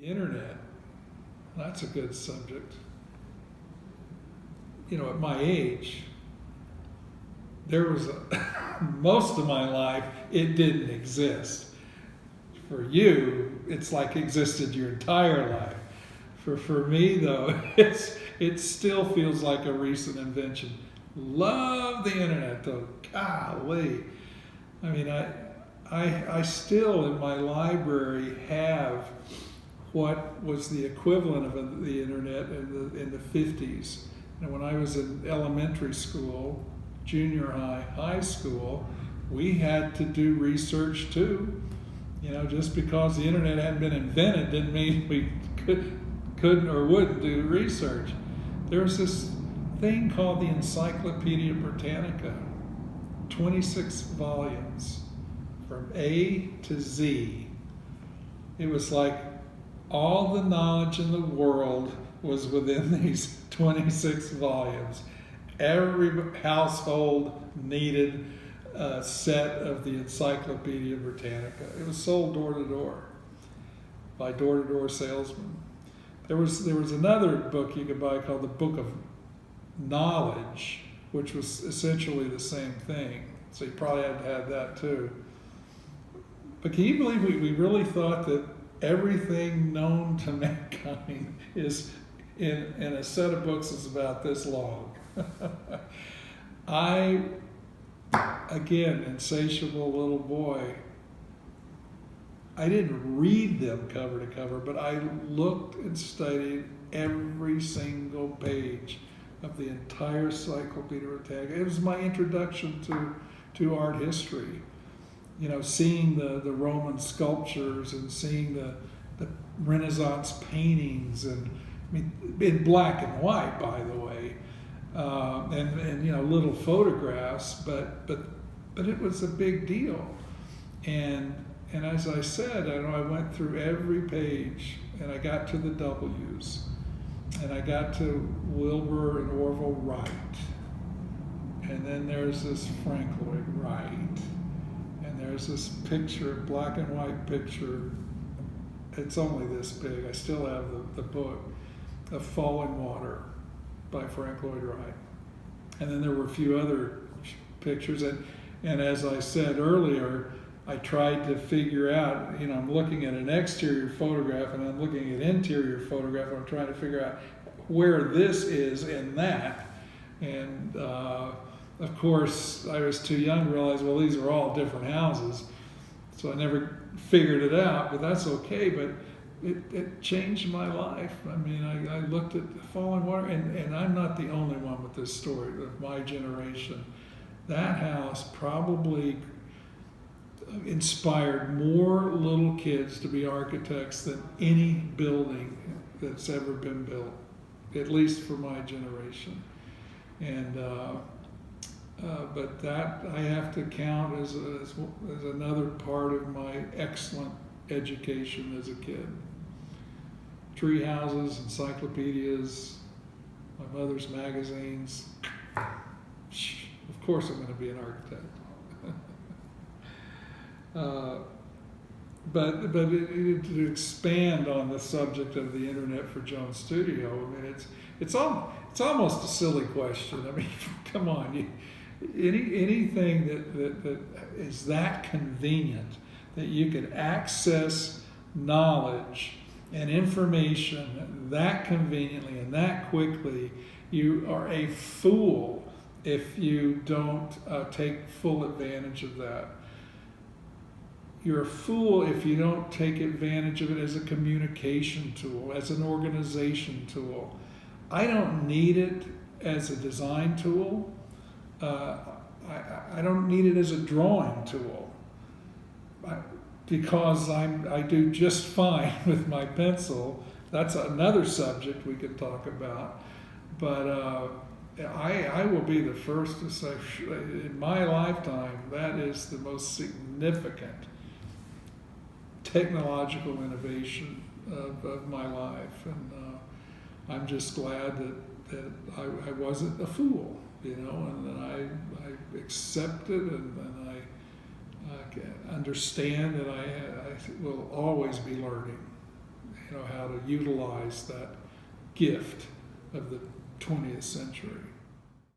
Internet, that's a good subject. You know, at my age, there was most of my life, it didn't exist. For you, it's like existed your entire life. For me, though, it still feels like a recent invention. Love the internet, though. Golly. I mean, I still in my library have what was the equivalent of the internet in the 50s. And when I was in elementary school, junior high, high school, we had to do research too. You know, just because the internet hadn't been invented didn't mean we couldn't or wouldn't do research. There was this thing called the Encyclopedia Britannica, 26 volumes from A to Z. It was like all the knowledge in the world was within these 26 volumes. Every household needed a set of the Encyclopedia Britannica. It was sold door to door by door-to-door salesmen. There was another book you could buy called the Book of Knowledge, which was essentially the same thing. So you probably had to have that too. But can you believe we really thought that everything known to mankind is in a set of books is about this long? I, again, insatiable little boy, I didn't read them cover to cover, but I looked and studied every single page of the entire Encyclopedia Britannica. It was my introduction to art history. You know, seeing the Roman sculptures and seeing the Renaissance paintings, and I mean, in black and white, by the way, and you know, little photographs, but it was a big deal. And as I said, I went through every page, and I got to the W's, and I got to Wilbur and Orville Wright, and then there's this Frank Lloyd Wright, and there's this picture, black and white picture. It's only this big. I still have the book of Falling Water by Frank Lloyd Wright, and then there were a few other pictures, and as I said earlier, I tried to figure out, you know, I'm looking at an exterior photograph and I'm looking at interior photograph, and I'm trying to figure out where this is in that. And of course, I was too young to realize, well, these are all different houses. So I never figured it out, but that's okay. But it changed my life. I mean, I looked at Falling Water, and I'm not the only one with this story of my generation. That house probably inspired more little kids to be architects than any building that's ever been built, at least for my generation. And but that I have to count as another part of my excellent education as a kid. Tree houses, encyclopedias, my mother's magazines. Of course I'm going to be an architect. But to expand on the subject of the internet for Jones Studio, I mean, it's almost a silly question. I mean, come on, anything that is that convenient that you can access knowledge and information that conveniently and that quickly, you are a fool if you don't take full advantage of that. You're a fool if you don't take advantage of it as a communication tool, as an organization tool. I don't need it as a design tool. I don't need it as a drawing tool because I do just fine with my pencil. That's another subject we could talk about. But I will be the first to say, in my lifetime, that is the most significant technological innovation of my life, and I'm just glad that I wasn't a fool, you know, and that I accepted and I understand that I will always be learning, how to utilize that gift of the 20th century.